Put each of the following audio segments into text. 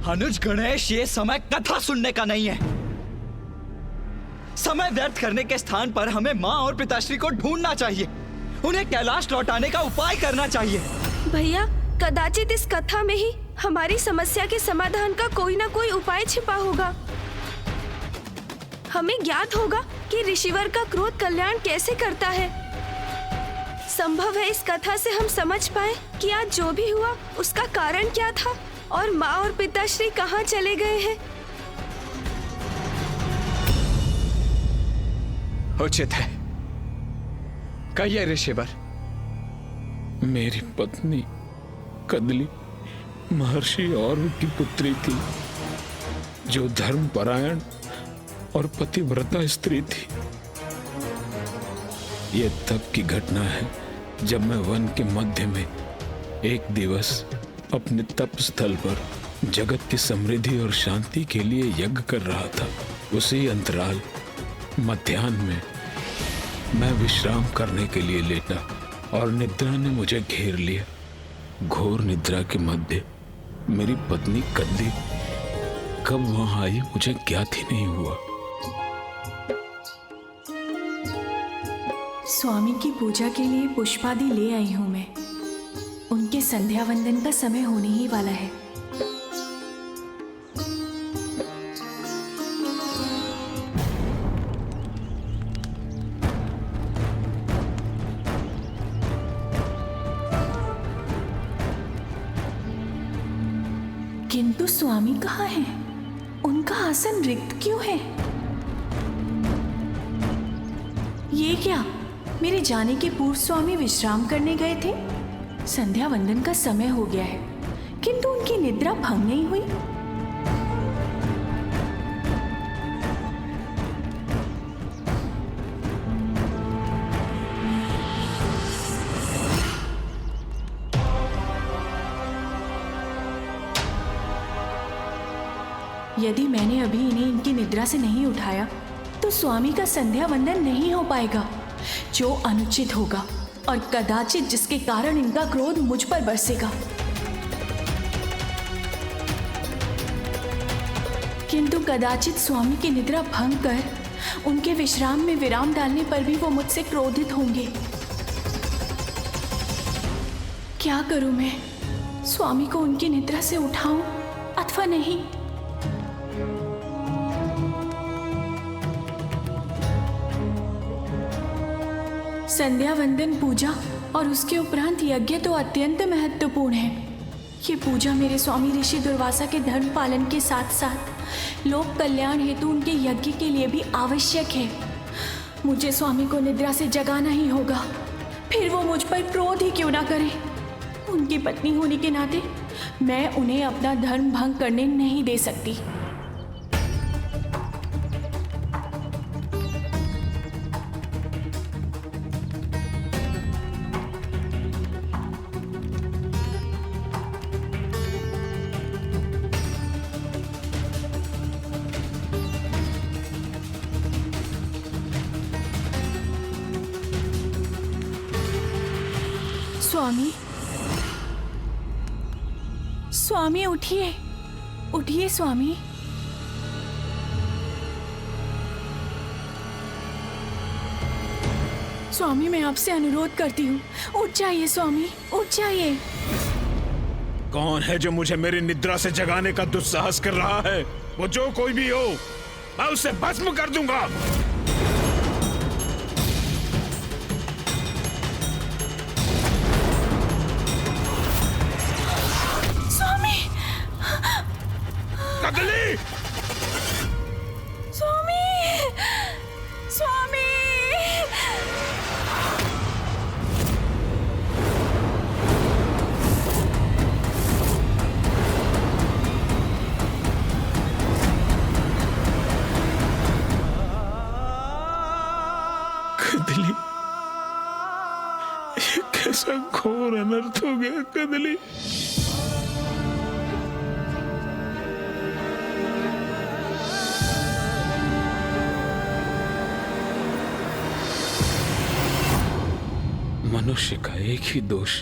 अनुज गणेश, ये समय कथा सुनने का नहीं है। समय व्यर्थ करने के स्थान पर हमें माँ और पिताश्री को ढूंढना चाहिए। उन्हें कैलाश लौटाने का उपाय करना चाहिए। भैया, कदाचित इस कथा में ही हमारी समस्या के समाधान का कोई ना कोई उपाय छिपा होगा। हमें ज्ञात होगा कि ऋषिवर का क्रोध कल्याण कैसे करता है। संभव है इस कथा से हम समझ पाए कि आज जो भी हुआ उसका कारण क्या था और माँ और पिताश्री कहाँ चले गए हैं। उचित है, कहिए ऋषिवर। मेरी पत्नी कदली महर्षि और की पुत्री थी, जो धर्मपरायण और पतिव्रता स्त्री थी। यह तब की घटना है जब मैं वन के मध्य में एक दिवस अपने तप स्थल पर जगत की समृद्धि और शांति के लिए यज्ञ कर रहा था। उसी अंतराल मध्याह्न में मैं विश्राम करने के लिए लेटा और निद्रा ने मुझे घेर लिया। घोर निद्रा के मध्य मेरी पत्नी कदली कब वहां आई मुझे ज्ञात ही नहीं हुआ। स्वामी की पूजा के लिए पुष्पादि ले आई हूं मैं। उनके संध्या वंदन का समय होने ही वाला है। किंतु स्वामी कहाँ हैं? उनका आसन रिक्त क्यों है? ये क्या, मेरे जाने के पूर्व स्वामी विश्राम करने गए थे? संध्या वंदन का समय हो गया है, किंतु उनकी निद्रा भंग नहीं हुई। यदि मैंने अभी इन्हें इनकी निद्रा से नहीं उठाया तो स्वामी का संध्या वंदन नहीं हो पाएगा, जो अनुचित होगा और कदाचित जिसके कारण इनका क्रोध मुझ पर बरसेगा। किंतु कदाचित स्वामी की निद्रा भंग कर उनके विश्राम में विराम डालने पर भी वो मुझसे क्रोधित होंगे। क्या करूं मैं? स्वामी को उनकी निद्रा से उठाऊं अथवा नहीं? संध्या वंदन पूजा और उसके उपरांत यज्ञ तो अत्यंत महत्वपूर्ण है। ये पूजा मेरे स्वामी ऋषि दुर्वासा के धर्म पालन के साथ साथ लोक कल्याण हेतु उनके यज्ञ के लिए भी आवश्यक है। मुझे स्वामी को निद्रा से जगाना ही होगा, फिर वो मुझ पर क्रोध ही क्यों ना करें। उनकी पत्नी होने के नाते मैं उन्हें अपना धर्म भंग करने नहीं दे सकती। स्वामी, स्वामी उठिए, उठिए स्वामी। स्वामी, मैं आपसे अनुरोध करती हूँ, उठ जाइए स्वामी, उठ जाइए। कौन है जो मुझे मेरी निद्रा से जगाने का दुस्साहस कर रहा है? वो जो कोई भी हो, मैं उसे भस्म कर दूंगा। कदली! स्वामी! स्वामी! कदली, ये कैसा घोर अनर्थ हो गया कदली। मनुष्य का एक ही दोष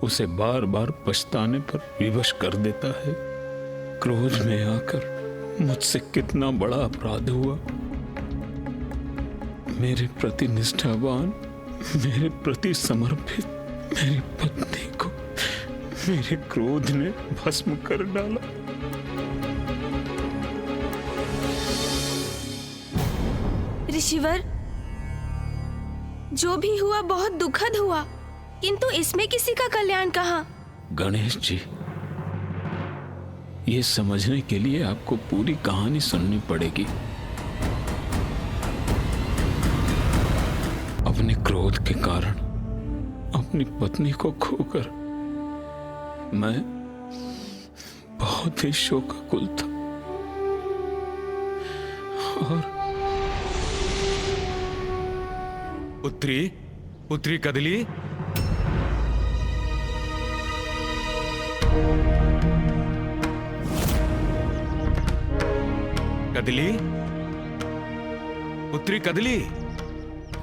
उसे बार बार पछताने पर विवश कर देता है। क्रोध में आकर मुझसे कितना बड़ा अपराध हुआ। मेरे प्रति निष्ठावान, मेरे प्रति समर्पित मेरी पत्नी को मेरे क्रोध ने भस्म कर डाला। ऋषिवर, जो भी हुआ बहुत दुखद हुआ, किंतु इसमें किसी का कल्याण कहाँ? गणेश जी, ये समझने के लिए आपको पूरी कहानी सुननी पड़ेगी। अपने क्रोध के कारण अपनी पत्नी को खोकर मैं बहुत ही शोकाकुल था और पुत्री कदली, कदली, पुत्री कदली।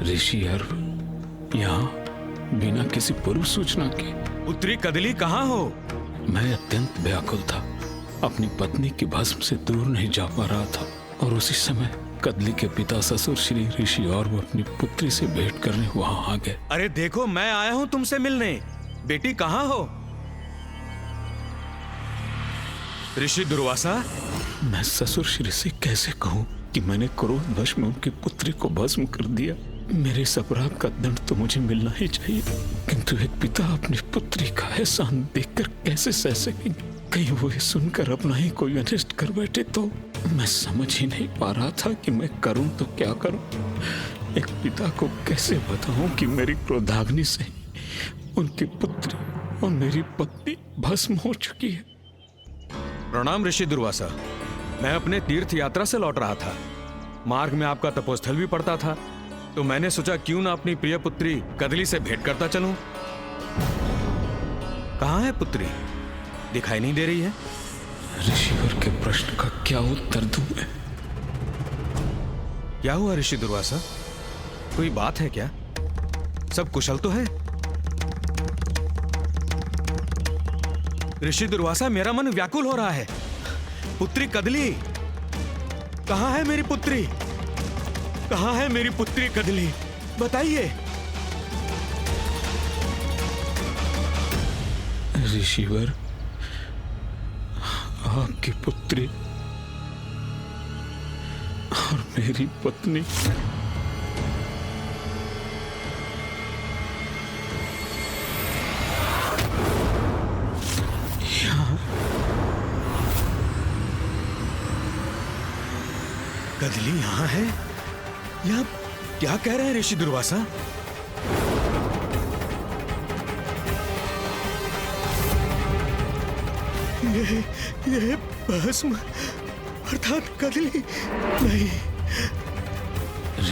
ऋषि अर्व यहाँ बिना किसी पूर्व सूचना के। पुत्री कदली कहाँ हो? मैं अत्यंत व्याकुल था, अपनी पत्नी की भस्म से दूर नहीं जा पा रहा था और उसी समय कदली के पिता ससुर श्री ऋषि और वो अपनी पुत्री से भेंट करने वहां आ गए। अरे देखो, मैं आया हूँ तुमसे मिलने। बेटी कहाँ हो? ऋषि दुर्वासा। मैं ससुर श्री से कैसे कहूँ कि मैंने क्रोध वश में उनकी पुत्री को भस्म कर दिया। मेरे इस अपराध का दंड तो मुझे मिलना ही चाहिए, किंतु एक पिता अपनी पुत्री का एहसान देखकर कैसे सह सकेंगे? कहीं वो ये सुनकर अपना ही कोई अनिष्ट कर बैठे तो। मैं समझ ही नहीं पा रहा था कि मैं करूं तो क्या करूं। एक पिता को कैसे बताऊं कि मेरी क्रोधाग्नि से उनकी पुत्री और मेरी पत्नी भस्म हो चुकी है। प्रणाम ऋषि दुर्वासा। मैं अपने तीर्थ यात्रा से लौट रहा था। मार्ग में आपका तपोस्थल भी पड़ता था, तो मैंने सोचा क्यों ना अपनी प्रिय पुत्री कदली से भेंट करता चलूं। कहाँ है पुत्री? दिखाई नहीं दे रही है। ऋषिवर के प्रश्न का क्या उत्तर दूं मैं? क्या हुआ ऋषि दुर्वासा? कोई बात है क्या? सब कुशल तो है? ऋषि दुर्वासा, मेरा मन व्याकुल हो रहा है। पुत्री कदली, कहाँ है मेरी पुत्री? कहाँ है मेरी पुत्री कदली? बताइए। ऋषिवर, आपकी पुत्री और मेरी पत्नी कदली यहाँ है? या क्या कह रहे हैं ऋषि दुर्वासा? ये भस्म अर्थात कदली नहीं।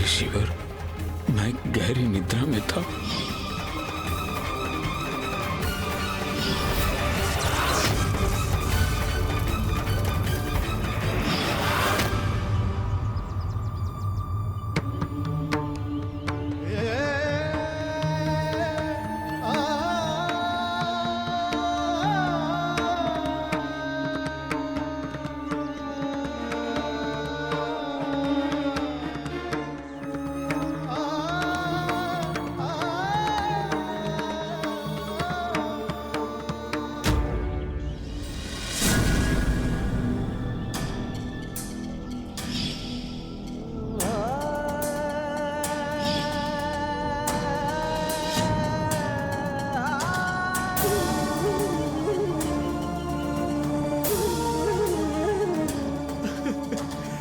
ऋषिवर, मैं गहरी निद्रा में था।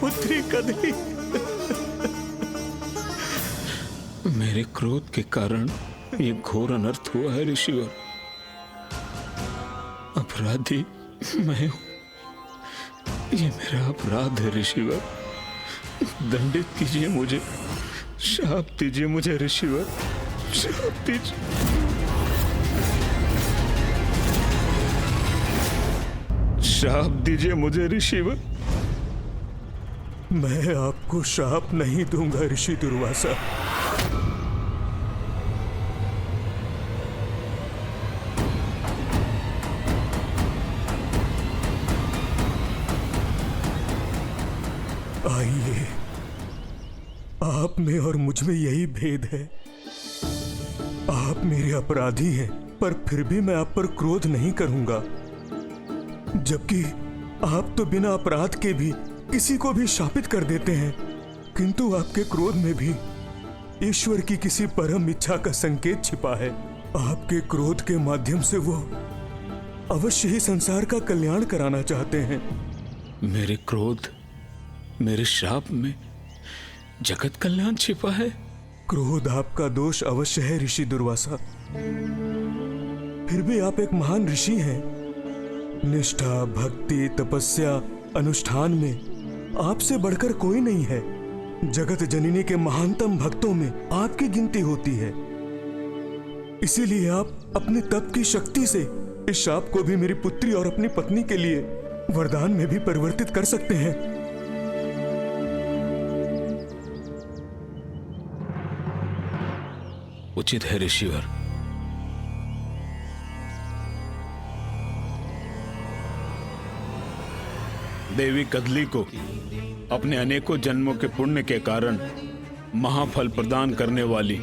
पुत्री कदली, मेरे क्रोध के कारण ये घोर अनर्थ हुआ है ऋषिवर। अपराधी मैं हूं, ये मेरा अपराध है ऋषिवर। दंडित कीजिए मुझे, शाप दीजिए मुझे ऋषिवर, शाप दीजिए। शाप दीजिए मुझे ऋषिवर। मैं आपको शाप नहीं दूंगा ऋषि दुर्वासा। आइए, आप में और मुझ में यही भेद है। आप मेरे अपराधी हैं, पर फिर भी मैं आप पर क्रोध नहीं करूंगा, जबकि आप तो बिना अपराध के भी किसी को भी शापित कर देते हैं। किंतु आपके क्रोध में भी ईश्वर की किसी परम इच्छा का संकेत छिपा है। आपके क्रोध के माध्यम से वो अवश्य ही संसार का कल्याण कराना चाहते हैं। मेरे क्रोध, मेरे शाप में जगत कल्याण छिपा है। क्रोध आपका दोष अवश्य है ऋषि दुर्वासा, फिर भी आप एक महान ऋषि हैं। निष्ठा, भक्ति, तपस्या, अनुष्ठान में आपसे बढ़कर कोई नहीं है। जगत जननी के महानतम भक्तों में आपकी गिनती होती है। इसीलिए आप अपने तप की शक्ति से इस शाप को भी मेरी पुत्री और अपनी पत्नी के लिए वरदान में भी परिवर्तित कर सकते हैं। उचित है ऋषिवर। देवी कदली को अपने अनेकों जन्मों के पुण्य के कारण महाफल प्रदान करने वाली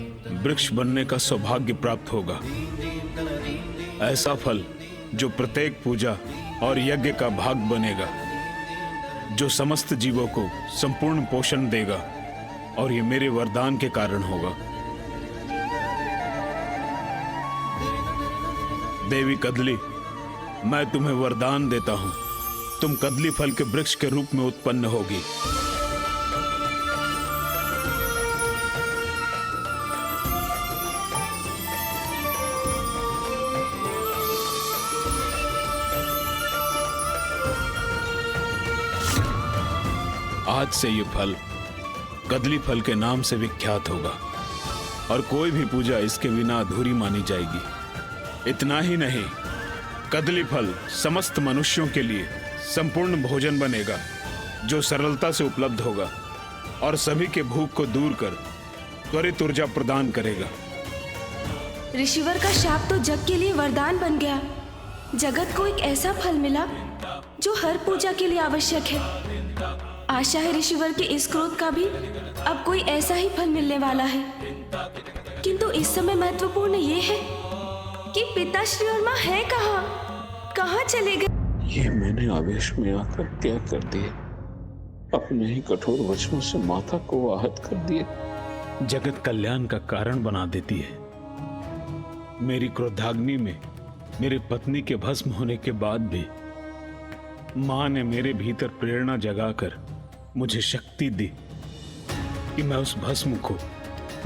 वृक्ष बनने का सौभाग्य प्राप्त होगा। ऐसा फल जो प्रत्येक पूजा और यज्ञ का भाग बनेगा, जो समस्त जीवों को संपूर्ण पोषण देगा, और ये मेरे वरदान के कारण होगा। देवी कदली, मैं तुम्हें वरदान देता हूं, तुम कदली फल के वृक्ष के रूप में उत्पन्न होगी। आज से ये फल कदली फल के नाम से विख्यात होगा और कोई भी पूजा इसके बिना अधूरी मानी जाएगी। इतना ही नहीं, कदली फल समस्त मनुष्यों के लिए संपूर्ण भोजन बनेगा, जो सरलता से उपलब्ध होगा और सभी के भूख को दूर कर त्वरित ऊर्जा प्रदान करेगा। ऋषिवर का शाप तो जग के लिए वरदान बन गया। जगत को एक ऐसा फल मिला जो हर पूजा के लिए आवश्यक है। आशा है ऋषिवर के इस क्रोध का भी अब कोई ऐसा ही फल मिलने वाला है। किंतु इस समय महत्वपूर्ण ये है कि पिताश्री और माँ है कहाँ चले गए? ये मैंने आवेश में आकर क्या कर दिया? अपने ही कठोर वचनों से माता को आहत कर दिए। जगत कल्याण का कारण बना देती है। मेरी क्रोधाग्नि में मेरी पत्नी के भस्म होने के बाद भी मां ने मेरे भीतर प्रेरणा जगाकर मुझे शक्ति दी कि मैं उस भस्म को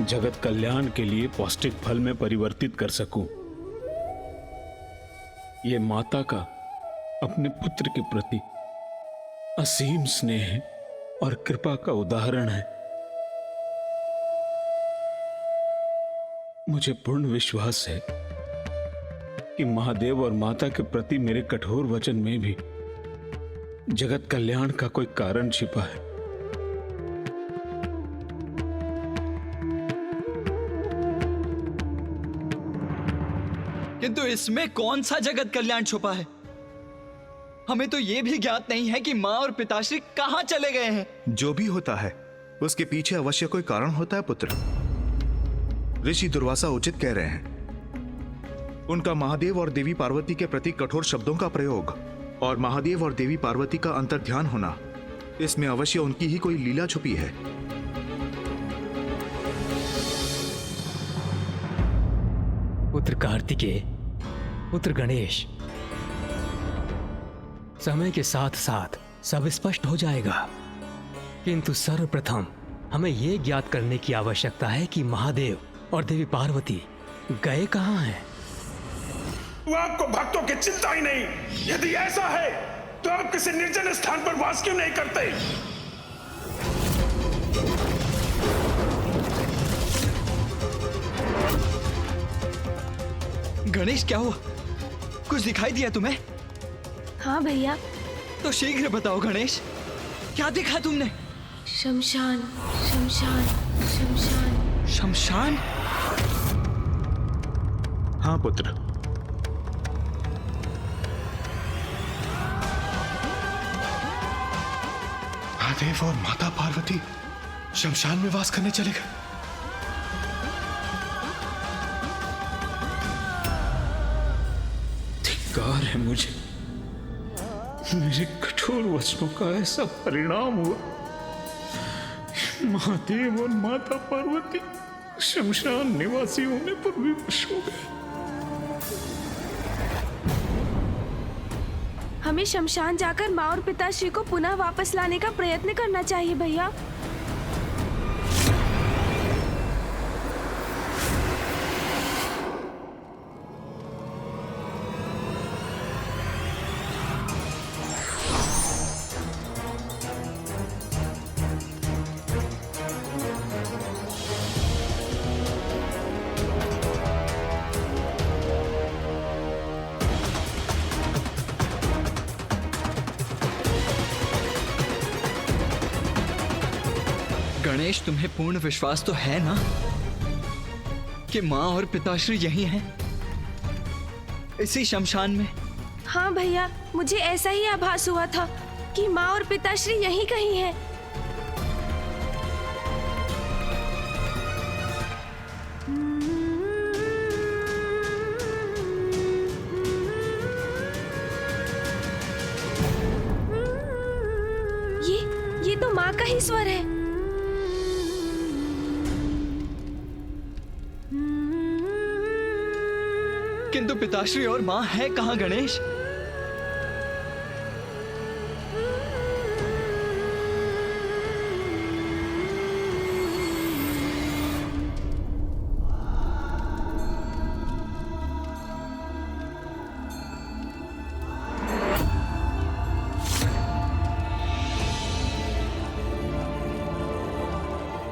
जगत कल्याण के लिए पौष्टिक फल में परिवर्तित कर सकूं। ये माता का अपने पुत्र के प्रति असीम स्नेह और कृपा का उदाहरण है। मुझे पूर्ण विश्वास है कि महादेव और माता के प्रति मेरे कठोर वचन में भी जगत कल्याण का कोई कारण छिपा है। किंतु इसमें कौन सा जगत कल्याण छुपा है? हमें तो यह भी ज्ञात नहीं है कि माँ और पिताश्री कहाँ चले गए हैं। जो भी होता है उसके पीछे अवश्य कोई कारण होता है पुत्र। ऋषि दुर्वासा उचित कह रहे हैं। उनका महादेव और देवी पार्वती के प्रति कठोर शब्दों का प्रयोग और महादेव और देवी पार्वती का अंतर्ध्यान होना, इसमें अवश्य उनकी ही कोई लीला छुपी है। पुत्र कार्तिकेय, पुत्र गणेश, समय के साथ साथ सब स्पष्ट हो जाएगा, किंतु सर्वप्रथम हमें यह ज्ञात करने की आवश्यकता है कि महादेव और देवी पार्वती गए कहाँ हैं। आपको भक्तों की चिंता ही नहीं। यदि ऐसा है तो आप किसी निर्जन स्थान पर वास क्यों नहीं करते? गणेश, क्या हुआ? कुछ दिखाई दिया तुम्हें? हाँ भैया। तो शीघ्र बताओ गणेश, क्या देखा तुमने? शमशान, शमशान, शमशान। शमशान? हाँ पुत्र, महादेव और माता पार्वती शमशान में वास करने चले गए। धिक्कार है मुझे, मेरे कठोर वचनों का ऐसा परिणाम हुआ। महादेव और माता पार्वती शमशान निवासी होने पर विवश हो गए। हमें शमशान जाकर माँ और पिताश्री को पुनः वापस लाने का प्रयत्न करना चाहिए भैया। गणेश, तुम्हें पूर्ण विश्वास तो है ना कि माँ और पिताश्री यही हैं, इसी शमशान में? हाँ भैया, मुझे ऐसा ही आभास हुआ था कि माँ और पिताश्री यहीं कहीं हैं। ये तो माँ का ही स्वर है। किंतु पिताश्री और माँ है कहाँ गणेश?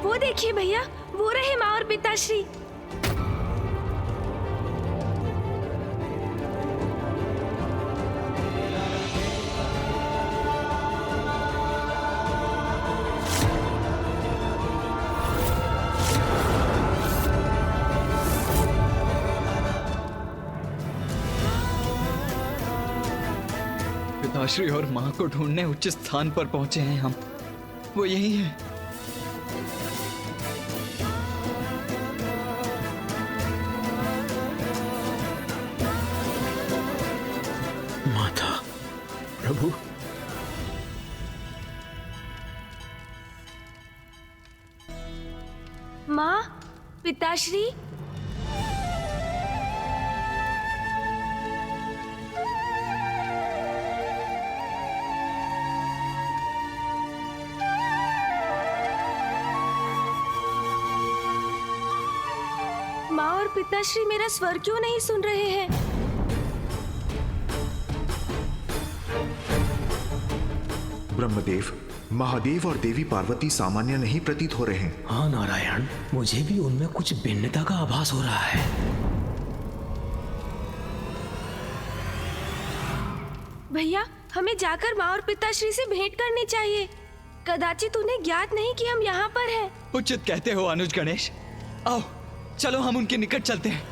वो देखिए भैया, वो रहे माँ और पिताश्री। पिताश्री और माँ को ढूंढने उच्च स्थान पर पहुंचे हैं हम। वो यही है। माता, प्रभु, माँ, पिताश्री। माँ और पिताश्री मेरा स्वर क्यों नहीं सुन रहे हैं? ब्रह्मदेव, महादेव और देवी पार्वती सामान्य नहीं प्रतीत हो रहे हैं। हाँ नारायण, मुझे भी उनमें कुछ भिन्नता का आभास हो रहा है। भैया, हमें जाकर माँ और पिताश्री से भेंट करनी चाहिए। कदाचित उन्हें ज्ञात नहीं कि हम यहाँ पर हैं। उचित कहते हो अनुज गणेश। आओ चलो हम उनके निकट चलते हैं।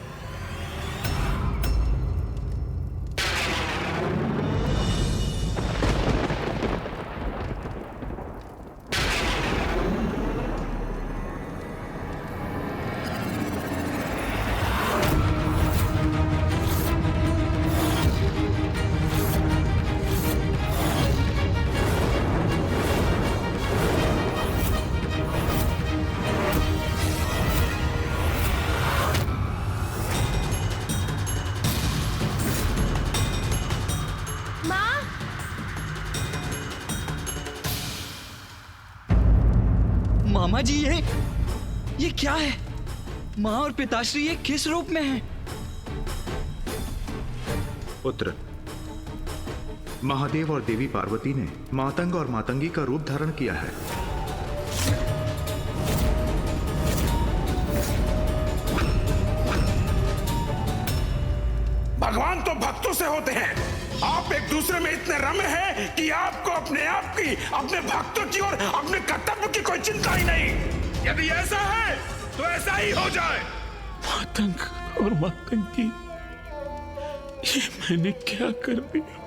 मामा जी, ये क्या है? माँ और पिताश्री ये किस रूप में हैं? पुत्र, महादेव और देवी पार्वती ने मातंग और मातंगी का रूप धारण किया है। भगवान तो भक्तों से होते हैं। आप एक दूसरे में इतने रमे हैं कि आपको अपने आप की, अपने भक्तों की और अपने कर्तव्य की कोई चिंता ही नहीं। यदि ऐसा है तो ऐसा ही हो जाए। मातंग और मातंगी, ये मैंने क्या कर दिया?